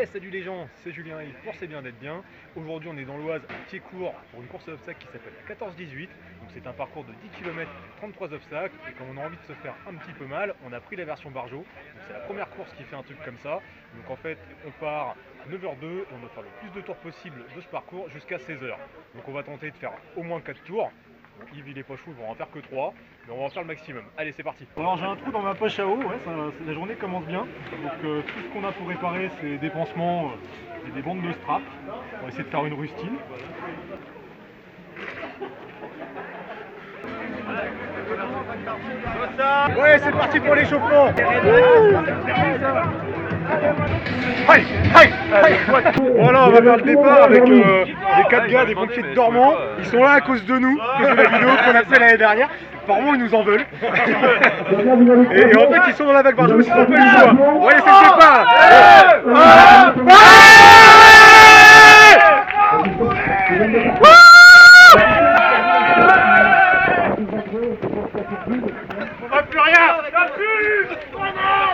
Yes, salut les gens, c'est Julien Yves pour C'est bien d'être bien. Aujourd'hui on est dans l'Oise à Thiécourt pour une course à obstacles qui s'appelle la 14-18. Donc c'est un parcours de 10 km et 33 obstacles. Et comme on a envie de se faire un petit peu mal, on a pris la version Barjo. Donc c'est la première course qui fait un truc comme ça. Donc en fait on part à 9h02 et on doit faire le plus de tours possible de ce parcours jusqu'à 16h. Donc on va tenter de faire au moins 4 tours. Bon, Yves il est pas chou, il va en faire que 3, mais on va en faire le maximum. Allez, c'est parti. Alors j'ai un trou dans ma poche à eau, ouais, la journée commence bien. Donc tout ce qu'on a pour réparer, c'est des pansements et des bandes de strap. On va essayer de faire une rustine. Ouais, c'est parti pour l'échauffement. Voilà, on va faire le départ avec les 4 gars des pompiers de Dormant. Ils sont là à cause de nous, à cause de la vidéo qu'on a fait l'année dernière. Apparemment ils nous en veulent. Et en fait ils sont dans la vague Barjo, ils n'ont pas le choix. Vous voyez, c'est le départ. On voit plus rien.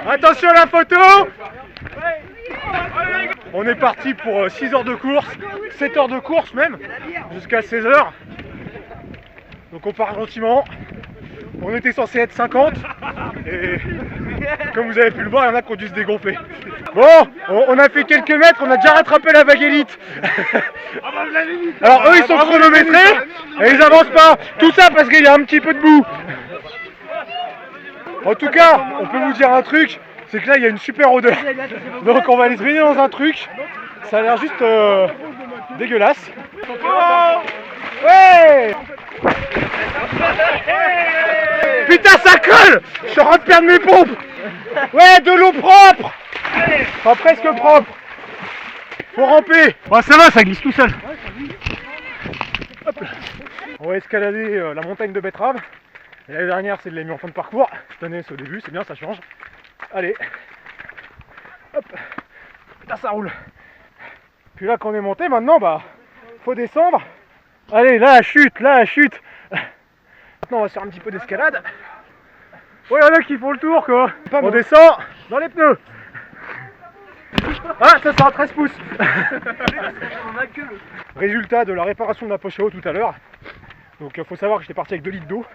Attention à la photo. On est parti pour 6 heures de course, 7 heures de course même, jusqu'à 16 h. Donc on part gentiment. On était censé être 50 et comme vous avez pu le voir, il y en a qui ont dû se dégonfler. Bon, on a fait quelques mètres, on a déjà rattrapé la vague élite. Alors eux ils sont chronométrés et ils avancent pas. Tout ça parce qu'il y a un petit peu de boue. En tout cas, on peut vous dire un truc, c'est que là il y a une super odeur. Donc on va aller se baigner dans un truc. Ça a l'air juste dégueulasse. Ouais! Putain ça colle! Je suis en train de perdre mes pompes! Ouais, de l'eau propre! Enfin presque propre. Faut ramper. Bon, ça va, ça glisse tout seul. Hop. On va escalader la montagne de betteraves. L'année dernière c'est de la mis en fin de parcours. Cette année c'est au début, c'est bien, ça change. Allez. Hop. Putain ça roule. Puis là qu'on est monté maintenant, bah faut descendre. Allez, là la chute, là la chute. Maintenant on va se faire un petit peu d'escalade. Oh, il y en a qui font le tour quoi. On descend dans les pneus. Ah, ça sera 13 pouces. Résultat de la réparation de la poche à eau tout à l'heure. Donc il faut savoir que j'étais parti avec 2 litres d'eau.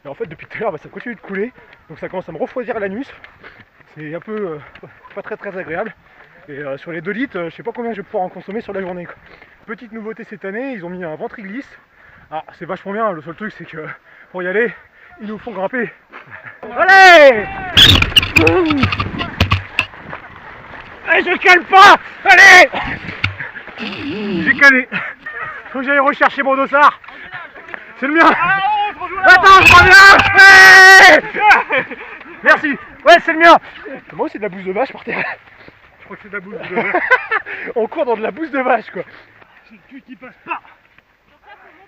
Et en fait depuis tout à l'heure ça continue de couler. Donc ça commence à me refroidir l'anus. C'est un peu pas très agréable. Et sur les 2 litres, je sais pas combien je vais pouvoir en consommer sur la journée quoi. Petite nouveauté cette année, ils ont mis un ventre-glisse. Alors c'est vachement bien, le seul truc c'est que pour y aller, ils nous font grimper. Allez! Allez, je cale pas! Allez! J'ai calé. Faut que j'aille rechercher mon dossard. C'est le mien. Attends, je reviens. Merci. Ouais, c'est le mien. Moi c'est de la bouse de vache par terre. Je crois que c'est de la bouse de vache. On court dans de la bouse de vache quoi. C'est le cul qui passe pas.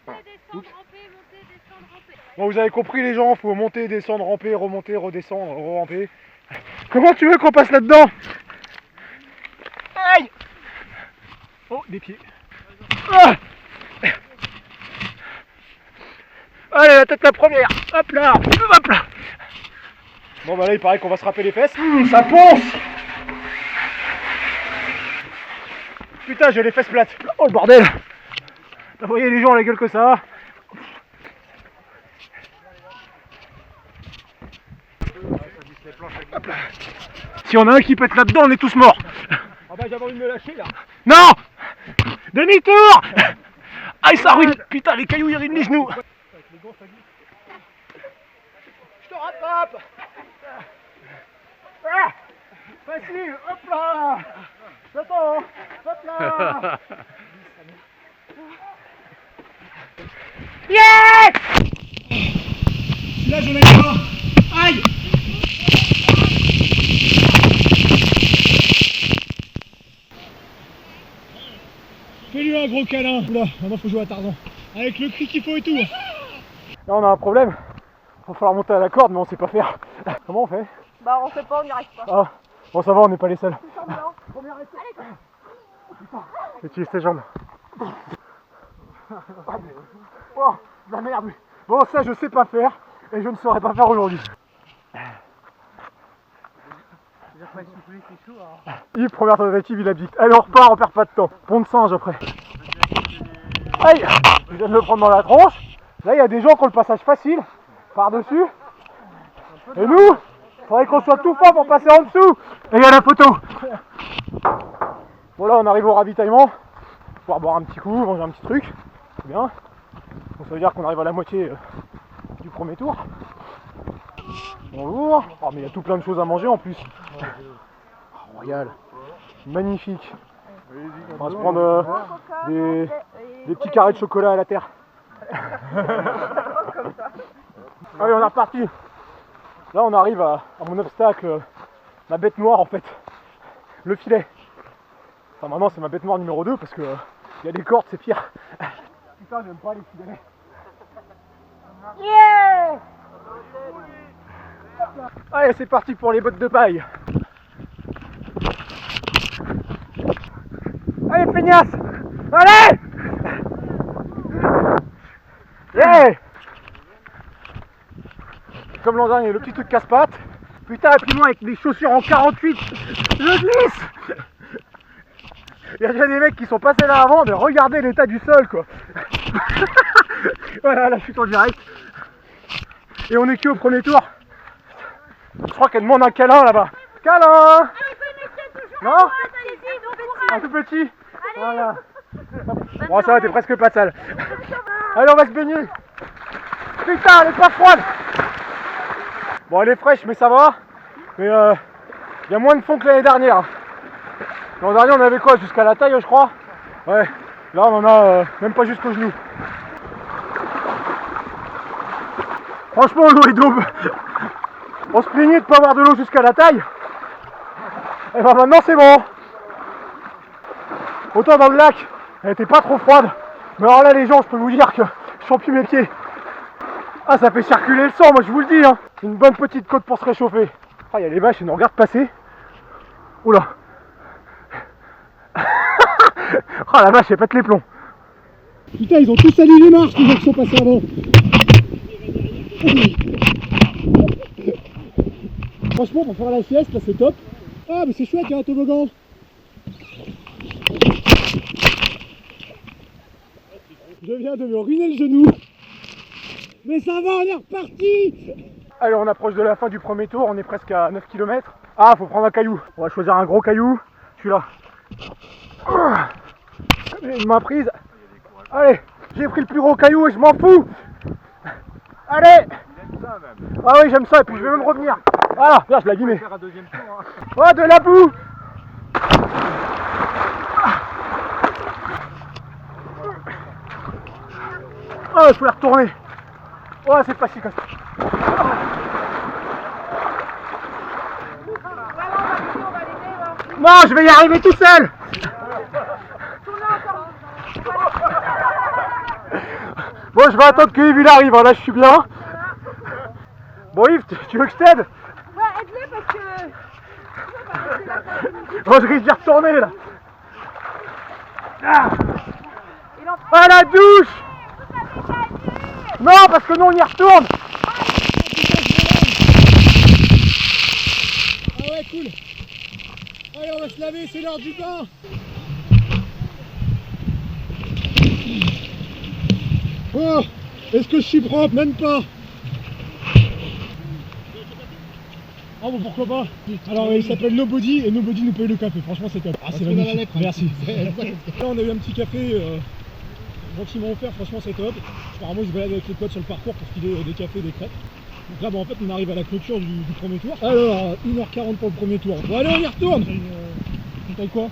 Donc là, faut monter, descendre, ramper, monter, descendre, ramper. Bon, vous avez compris les gens, faut monter, descendre, ramper, remonter, redescendre, re-ramper. Comment tu veux qu'on passe là-dedans? Aïe! Oh, des pieds. Ah! Allez, la tête la première. Hop là, hop là. Bon bah là il paraît qu'on va se râper les fesses. Ça ponce. Putain, j'ai les fesses plates. Oh le bordel. Vous voyez les gens à la gueule que ça. Hop là. Si on a un qui pète là-dedans, on est tous morts. Ah bah j'avais envie de me lâcher là. Non. Demi-tour. Aïe ça ruine. Putain les cailloux ils ruinent les genoux. Je te rattrape. Ah, facile, hop là. J'attends, hop là. Yeah. Là je l'ai pas. Aïe. Fais-lui un gros câlin. Oula, maintenant faut jouer à Tarzan. Avec le cri qu'il faut et tout. Là on a un problème. Il va falloir monter à la corde mais on sait pas faire. Comment on fait? Bah, on sait pas, on n'y arrive pas. Ah, bon ça va, on n'est pas les seuls. Première essai. Allez, Utilise tes jambes. Oh, la merde. Bon ça je sais pas faire et je ne saurais pas faire aujourd'hui. Yves, première tentative, il abdique. Allez, on repart, on perd pas de temps. Pont de singe après. Aïe, je viens de le prendre dans la tronche. Là, il y a des gens qui ont le passage facile, par-dessus. Et nous, il faudrait qu'on soit tout fort pour passer en dessous. Et il y a la photo. Bon, là, on arrive au ravitaillement. Pouvoir boire un petit coup, manger un petit truc. C'est bien. Donc, ça veut dire qu'on arrive à la moitié du premier tour. Bonjour. Oh, mais il y a tout plein de choses à manger en plus. Oh, royal. Magnifique. On va se prendre des petits carrés de chocolat à la terre. Allez, on est reparti. Là, on arrive à mon obstacle, ma bête noire en fait. Le filet. Enfin, maintenant, c'est ma bête noire numéro 2 parce que il y a des cordes, c'est pire. Putain, j'aime pas les filets. Yeah! Allez, c'est parti pour les bottes de paille. Allez, feignasse! Allez! Yeah! Comme l'an dernier, le petit truc casse-pattes. Putain, et puis moi avec des chaussures en 48, je glisse! Il y a déjà des mecs qui sont passés là avant, mais regardez l'état du sol quoi. Voilà, la chute en direct. Et on est que au premier tour. Je crois qu'elle demande un câlin là-bas. Câlin! Non? Un tout petit. Voilà. Bon, ça va, t'es presque pas sale. Allez, on va se baigner. Putain, elle est pas froide. Bon, elle est fraîche, mais ça va. Mais il y a moins de fond que l'année dernière. L'an dernier, on avait quoi? Jusqu'à la taille, je crois. Ouais. Là, on en a même pas jusqu'au genou. Franchement, l'eau est d'aube. On se plaignait de pas avoir de l'eau jusqu'à la taille. Et ben maintenant, c'est bon. Autant dans le lac, elle était pas trop froide. Mais alors là, les gens, je peux vous dire que je sens plus mes pieds. Ah, ça fait circuler le sang, moi je vous le dis. Hein. C'est une bonne petite côte pour se réchauffer. Ah, il y a les vaches, elles nous regardent passer. Oula. Ah, la vache, elle pète les plombs. Putain, ils ont tous sali les marches, les gens qui sont passés avant. Franchement, pour faire la sieste, là, c'est top. Ah, mais c'est chouette, il y a un toboggan. Je viens de me ruiner le genou. Mais ça va, on est reparti. Allez, on approche de la fin du premier tour, on est presque à 9 km. Ah, faut prendre un caillou. On va choisir un gros caillou. Celui-là. J'ai une main prise. Allez, j'ai pris le plus gros caillou et je m'en fous. Allez. Ah oui, j'aime ça, et puis je vais même revenir. Voilà, là je l'ai abîmé. Oh, de la boue. Oh, il faut la retourner. Oh, c'est facile comme ça. Non, je vais y arriver tout seul. Bon, je vais attendre que Yves il arrive, là je suis bien. Bon Yves, tu veux que je t'aide? Ouais, aide-le parce que... Oh, je risque d'y retourner là. Ah, la douche. Non, parce que nous on y retourne. Ah ouais, cool. Allez, on va se laver, c'est l'heure du bain. Oh, est-ce que je suis propre? Même pas. Ah bon, pourquoi pas. Alors il s'appelle Nobody et Nobody nous paye le café, franchement c'est top. Ah, c'est magnifique, merci. Là on a eu un petit café gentiment offert, franchement c'est top. Apparemment ils se baladent avec les potes sur le parcours pour filer des cafés, des crêpes. Donc là en fait on arrive à la clôture du premier tour. Alors 1h40 pour le premier tour. Bon allez, on y retourne. On taille quoi?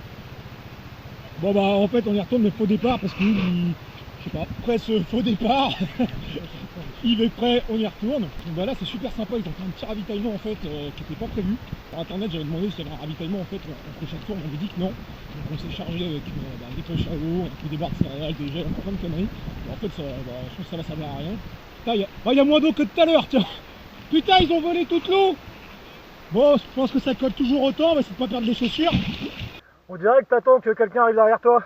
Bon bah en fait on y retourne mais faux départ parce que je sais pas, presse faux départ. Il est prêt, on y retourne. Donc bah là c'est super sympa, ils ont fait un petit ravitaillement en fait qui n'était pas prévu. Sur internet j'avais demandé s'il y avait un ravitaillement en fait entre chaque tour, on m'avait dit que non. Donc on s'est chargé avec des cloches à eau, des barres de céréales, des gels, plein de conneries. Et en fait ça, je pense que ça va servir à rien. Putain, il y a moins d'eau que tout à l'heure, tiens. Putain, ils ont volé toute l'eau. Bon, je pense que ça colle toujours autant, mais c'est de pas perdre les chaussures. On dirait que t'attends que quelqu'un arrive derrière toi.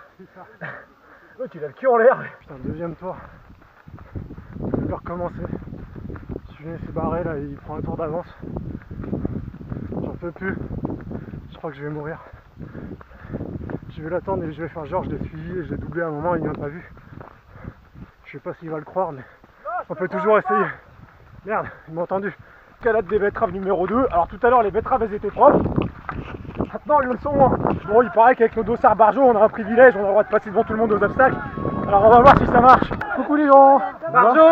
L'autre il a le cul en l'air. Putain, deuxième tour. Je vais recommencer. Julien s'est barré là, il prend un tour d'avance. J'en peux plus. crois que je vais mourir. Je vais l'attendre et je vais faire genre je l'ai suivi et je l'ai doublé à un moment, il m'a pas vu. Je sais pas s'il va le croire, mais on peut toujours essayer. Merde, il m'a entendu. Escalade des betteraves numéro 2. Alors tout à l'heure les betteraves elles étaient propres. Maintenant elles le sont moins. Bon, il paraît qu'avec nos dossards Barjo on a un privilège, on a le droit de passer devant tout le monde aux obstacles. Alors on va voir si ça marche. Coucou les gens. Barjo,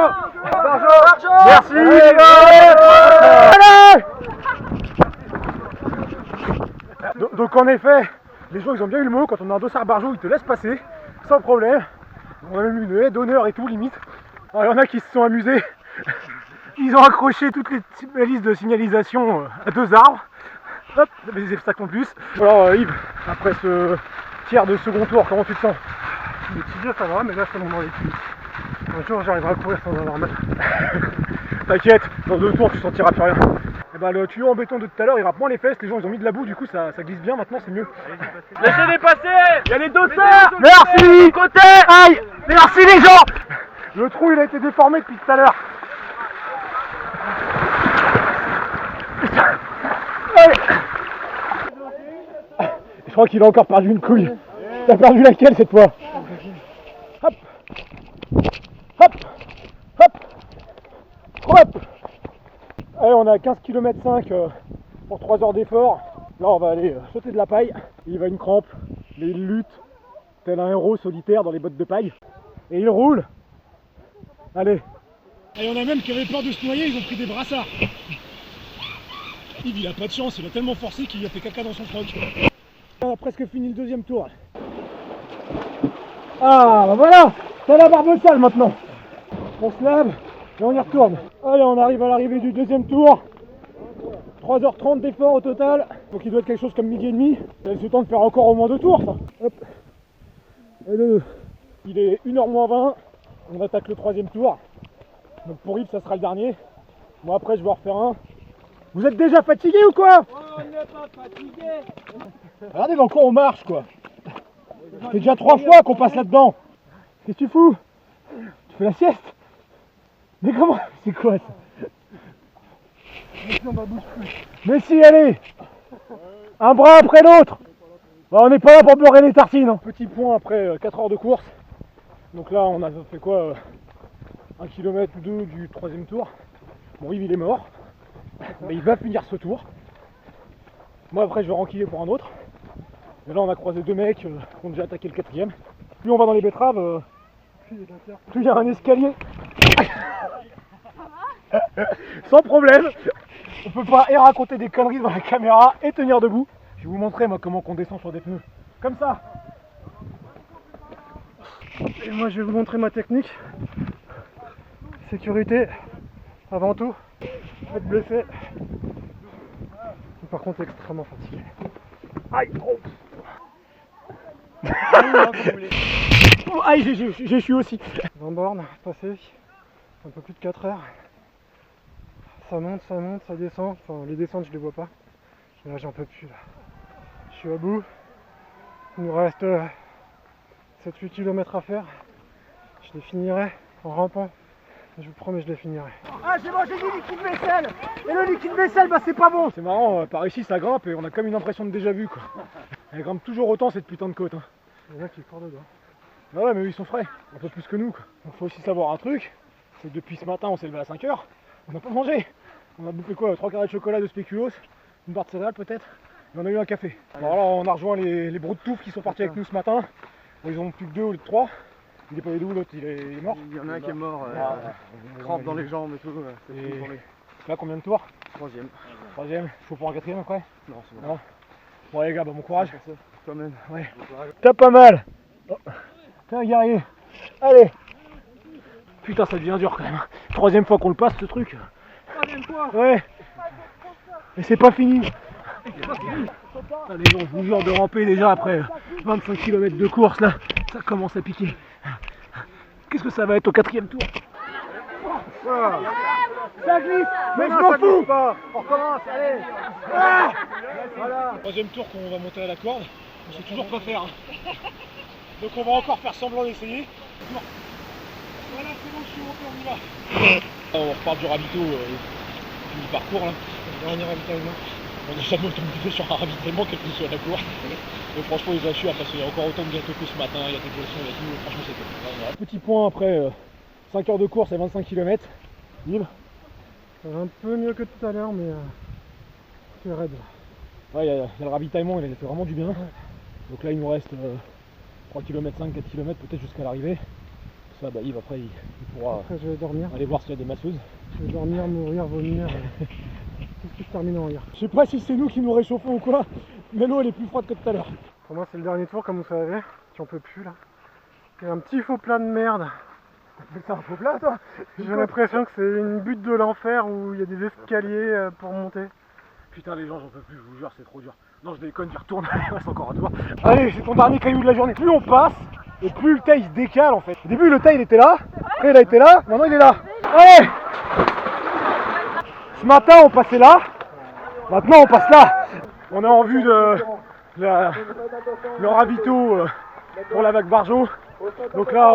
Barjo, Barjo. Merci. Allez. Donc en effet, les gens ils ont bien eu le mot, quand on a un dossard Barjo ils te laissent passer, sans problème. On a même une haie d'honneur et tout limite. Alors il y en a qui se sont amusés. Ils ont accroché toutes les balises de signalisation à 2 arbres. Hop, des obstacles en plus. Alors Yves, après ce tiers de second tour, comment tu te sens? Le petit bien ça va, mais là ça m'en les cuisses. Un jour j'arriverai à courir sans avoir mal. T'inquiète, dans 2 tours tu sentiras plus rien. Et bah le tuyau en béton de tout à l'heure il rappe moins les fesses, les gens ils ont mis de la boue, du coup ça glisse bien, maintenant c'est mieux. Laissez-les passer. Il y a les dossards. Merci. Côté. Aïe. Merci les gens. Le trou il a été déformé depuis tout à l'heure. Je crois qu'il a encore perdu une couille. T'as perdu laquelle cette fois? Hop. Hop. Hop. Hop. Allez, on a 15 km 5 pour 3 heures d'effort. Là on va aller sauter de la paille. Il va une crampe, mais il lutte tel un héros solitaire dans les bottes de paille. Et il roule. Allez. Et on a même qui avaient peur de se noyer, ils ont pris des brassards. Yves il a pas de chance, il a tellement forcé qu'il a fait caca dans son froc. On a presque fini le 2e tour. Ah bah voilà, t'as la barbe sale maintenant. On se lave et on y retourne. Allez, on arrive à l'arrivée du 2e tour. 3h30 d'effort au total. Donc il doit être quelque chose comme midi et demi. Ça laisse le temps de faire encore au moins 2 tours ça. Hop. Et 2. Il est 1h moins 20. On attaque le 3e tour. Donc pour Yves ça sera le dernier. Moi après je vais en refaire un. Vous êtes déjà fatigué ou quoi? On n'est pas fatigué. Regardez dans quoi on marche quoi. C'est déjà 3 fois qu'on passe là-dedans. Qu'est-ce que tu fous? Tu fais la sieste? Mais comment? C'est quoi ça? Mais si, allez. Un bras après l'autre. Bah, on n'est pas là pour beurrer les tartines hein. Petit point après 4 heures de course. Donc là on a fait quoi 1 km ou 2 du 3e tour. Bon Yves il est mort. Mais il va finir ce tour. Moi après je vais renquiller pour un autre. Et là on a croisé 2 mecs qui ont déjà attaqué le 4e. Plus on va dans les betteraves, plus il y a un escalier. Sans problème. On peut pas et raconter des conneries devant la caméra et tenir debout. Je vais vous montrer moi comment on descend sur des pneus. Comme ça. Et moi je vais vous montrer ma technique. Sécurité avant tout. Pas de blessé. Par contre extrêmement fatigué. Aïe oh. Oh, aïe j'ai suis aussi. 20 bornes passées, un peu plus de 4 heures. Ça monte, ça descend. Enfin les descentes je les vois pas. Là j'en peux plus là. Je suis à bout. Il nous reste 7-8 km à faire. Je les finirai en rampant. Je vous promets, je les finirai. Ah, j'ai mangé du liquide vaisselle. Et le liquide vaisselle, bah c'est pas bon. C'est marrant, par ici ça grimpe et on a comme une impression de déjà vu quoi. Elle grimpe toujours autant cette putain de côte. Hein. Il y en a qui courent dedans. Ah ouais, mais eux, ils sont frais, un peu plus que nous quoi. Il faut aussi savoir un truc, c'est que depuis ce matin on s'est levé à 5 h, on n'a pas mangé. On a bouffé quoi, 3 carrés de chocolat de spéculoos, une barre de céréales peut-être, et on a eu un café. Alors là on a rejoint les broutoufs qui sont partis avec nous ce matin. Bon, ils en ont plus que 2 au lieu de 3. Il est pas d'où l'autre, il est mort. Il y en a un qui est mort, crampe dans les jambes et tout. Là combien de tours? 3e. 3e, faut pour un 4e après? Non, c'est bon. Non. Bon les gars, bah, bon courage. Quand même. Ouais. T'as pas mal. Oh. T'es un guerrier. Allez. Putain ça devient dur quand même. 3e fois qu'on le passe ce truc. 3e fois. Ouais. Et c'est pas fini. Ah, les gens, je vous jure de ramper déjà après 25 km de course là, ça commence à piquer. Qu'est-ce que ça va être au 4e tour? Ça glisse, mais je m'en fous pas. On recommence, allez. Ah voilà. 3e tour qu'on va monter à la corde, on sait toujours pas faire. Donc on va encore faire semblant d'essayer. Voilà, c'est bon, je suis monté, on y va. On repart du ravito du parcours là. Le dernier ravitaillement. On n'a jamais autant buté sur un ravitaillement quel que soit la course. Et franchement ils assurent parce qu'il y a encore autant de gâteaux que ce matin, il y a des boissons, il y a tout, franchement c'est top. Voilà. Petit point après 5 heures de course et 25 km. Libre. Ça va un peu mieux que tout à l'heure, mais c'est raide. Ouais, il y a le ravitaillement, il a fait vraiment du bien. Donc là il nous reste 3 km 5, 4 km peut-être jusqu'à l'arrivée. Ça bah Yves après il pourra Après, je vais dormir. aller voir s'il y a des masseuses. Je vais dormir, mourir, vomir. Tout ce qui se termine en rire. Je sais pas si c'est nous qui nous réchauffons ou quoi, mais l'eau elle est plus froide que tout à l'heure. Pour moi c'est le dernier tour comme vous savez, si on peut plus là. Il y a un petit faux plat de merde. C'est un faux plat toi? J'ai l'impression que c'est une butte de l'enfer où il y a des escaliers pour monter. Putain les gens j'en peux plus, je vous jure c'est trop dur. Non je déconne, j'y retourne, il reste encore à toi. Allez c'est ton dernier caillou de la journée. Plus on passe, et plus le tail se décale en fait. Au début le tail il était là, après il a été là, maintenant il est là. Allez! Ce matin on passait là, maintenant on passe là. On est en vue de le ravito pour la vague Barjo. Donc là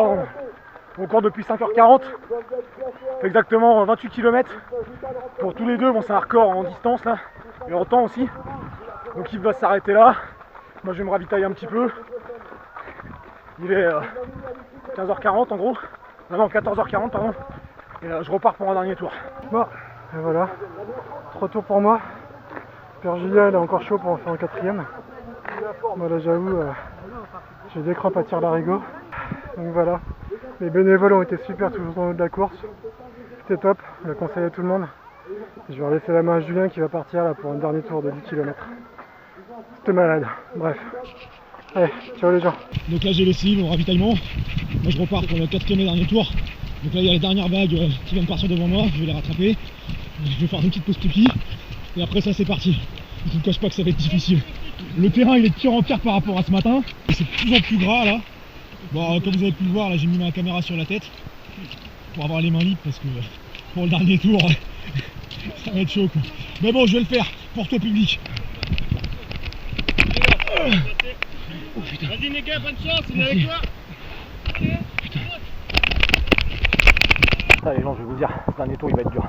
on court depuis 5h40, exactement 28 km pour tous les deux. Bon c'est un record en distance là, et en temps aussi. Donc il va s'arrêter là, moi je vais me ravitailler un petit peu. Il est 15h40 en gros, non 14h40 pardon, et je repars pour un dernier tour. Bon, et voilà, 3 tours pour moi. Père Julien il est encore chaud pour en faire un 4ème. Moi là j'avoue, j'ai des crampes à tir l'arigot. Donc voilà, les bénévoles ont été super tout au long de la course. C'était top, je le conseille à tout le monde. Je vais laisser la main à Julien qui va partir là pour un dernier tour de 10 km. C'était malade, bref. Allez, ciao les gens. Donc là j'ai laissé Yves au ravitaillement. Moi je repars pour le 4ème et dernier tour. Donc là il y a les dernières vagues qui viennent partir devant moi, je vais les rattraper. Je vais faire une petite pause pipi. Et après ça c'est parti. Je ne vous cache pas que ça va être difficile. Le terrain il est de pire en pire par rapport à ce matin. C'est de plus en plus gras là. Bon comme vous avez pu le voir là j'ai mis ma caméra sur la tête pour avoir les mains libres parce que pour le dernier tour ça va être chaud quoi. Mais bon je vais le faire pour toi public. Oh putain. Vas-y les gars, bonne chance, on est avec toi. Putain. Ça les gens, je vais vous dire, ce dernier tour il va être dur.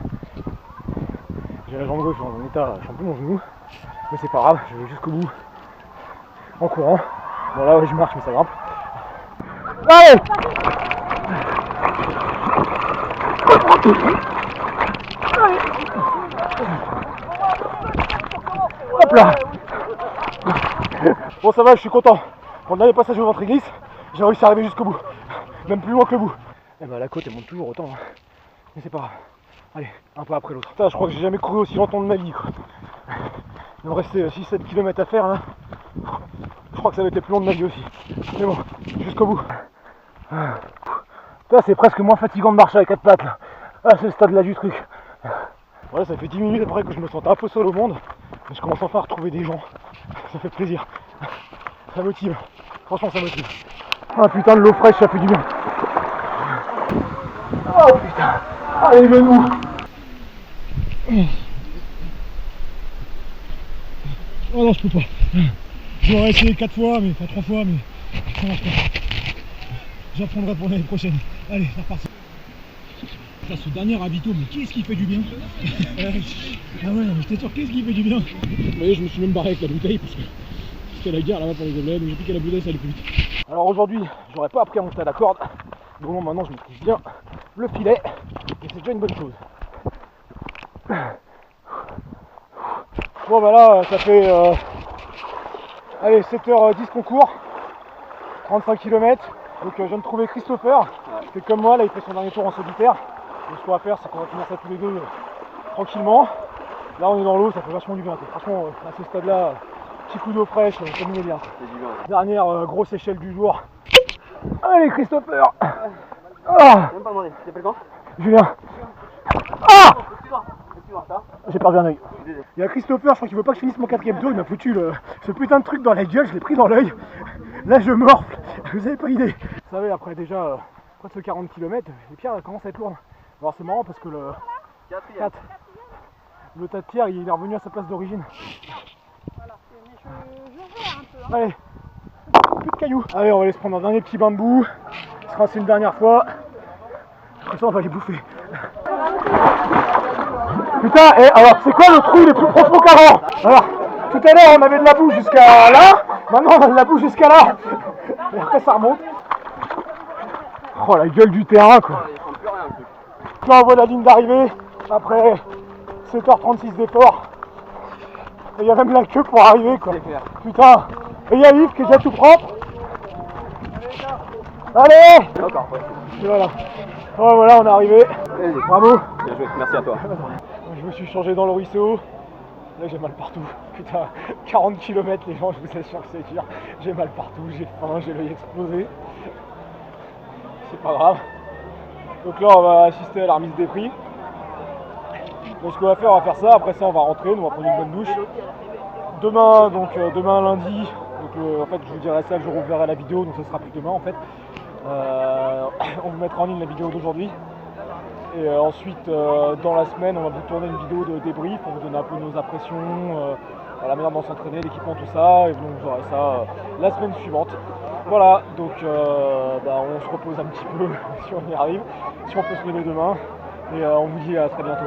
J'ai la jambe gauche dans un état, je sens plus mon genou. Mais c'est pas grave, je vais jusqu'au bout. En courant. Bon là ouais, je marche mais ça grimpe. Allez. Hop là. Bon ça va, je suis content. Pour le dernier passage au ventre glisse, j'ai réussi à arriver jusqu'au bout. Même plus loin que le bout. Et bah la côte elle monte toujours autant. Hein. Mais c'est pas grave. Allez, un pas après l'autre. Je crois que j'ai jamais couru aussi longtemps de ma vie quoi. Il me restait 6-7 km à faire là. Je crois que ça va être plus long de ma vie aussi. Mais bon, jusqu'au bout. Là c'est presque moins fatigant de marcher à 4 pattes là. Ah c'est le stade là du truc. Voilà, ça fait 10 minutes après que je me sentais un peu seul au monde. Mais je commence enfin à retrouver des gens. Ça fait plaisir. Ça motive. Franchement ça motive. Ah putain de l'eau fraîche ça fait du bien. Oh putain. Allez mets-nous. Oh non je peux pas. J'aurais essayé 4 fois, mais pas 3 fois, mais ça marche pas. J'apprendrai pour l'année prochaine. Allez, c'est reparti. Là, ce dernier ravito, mais qu'est-ce qui fait du bien. Ah ouais, mais je t'assure, qu'est-ce qui fait du bien. Vous voyez, je me suis même barré avec la bouteille parce que c'était la guerre là-bas pour les gobelets, donc j'ai piqué la bouteille, ça allait plus vite. Alors aujourd'hui, j'aurais pas appris à monter à la corde, donc bon, maintenant je maîtrise bien le filet, et c'est déjà une bonne chose. Bon bah là, ça fait allez, 7h10 qu'on court, 35 km, donc je viens de trouver Christopher, qui est comme moi, là il fait son dernier tour en solitaire. Donc ce qu'on va faire, c'est qu'on va finir ça tous les deux tranquillement. Là on est dans l'eau, ça fait vachement du bien. Franchement, à ce stade-là, petit coup d'eau fraîche, ça m'est bien. Dernière grosse échelle du jour. Allez Christopher. Ah. Même pas demandé, tu t'appelles quand Julien. Ah. J'ai perdu un œil. Il y a Christopher, je crois qu'il veut pas que je finisse mon 4ème tour, il m'a foutu ce putain de truc dans la gueule, je l'ai pris dans l'œil. Là je morfle, vous avez pas idée. Vous savez, après déjà presque 40 km, les pierres commencent à être lourdes. Alors c'est marrant parce que le 4, le tas de pierre il est revenu à sa place d'origine. Voilà, mais je vais un peu. Hein. Allez, plus de cailloux. Allez, on va aller se prendre un dernier petit bain de boue, se rincer une dernière fois. Après ça on va les bouffer. Putain, et alors c'est quoi le trou il est plus profond qu'avant? Alors Tout à l'heure, on avait de la boue jusqu'à là. Maintenant, on a de la boue jusqu'à là. Et après, ça remonte. Oh, la gueule du terrain, quoi. Là, on voit la ligne d'arrivée. Après 7h36 d'effort. Et il y a même la queue pour arriver, quoi. Putain. Et il y a Yves qui est déjà tout propre. Allez. Et voilà. Oh, voilà, on est arrivé. Bravo. Bien joué, merci à toi. Je me suis changé dans le ruisseau. Là j'ai mal partout. Putain, 40 km les gens, je vous assure que c'est dur. J'ai mal partout, j'ai faim, j'ai l'œil explosé. C'est pas grave. Donc là on va assister à la remise des prix. Donc ce qu'on va faire, ça. Après ça on va rentrer, nous on va prendre une bonne douche. Demain, demain lundi, en fait je vous dirai ça le jour où vous verrez la vidéo, donc ce sera plus demain en fait. On vous mettra en ligne la vidéo d'aujourd'hui. Et ensuite, dans la semaine, on va vous tourner une vidéo de débrief pour vous donner un peu nos impressions, la manière dont s'entraîner, l'équipement, tout ça. Et donc vous aurez ça la semaine suivante. Voilà, donc on se repose un petit peu si on y arrive, si on peut se lever demain. Et on vous dit à très bientôt.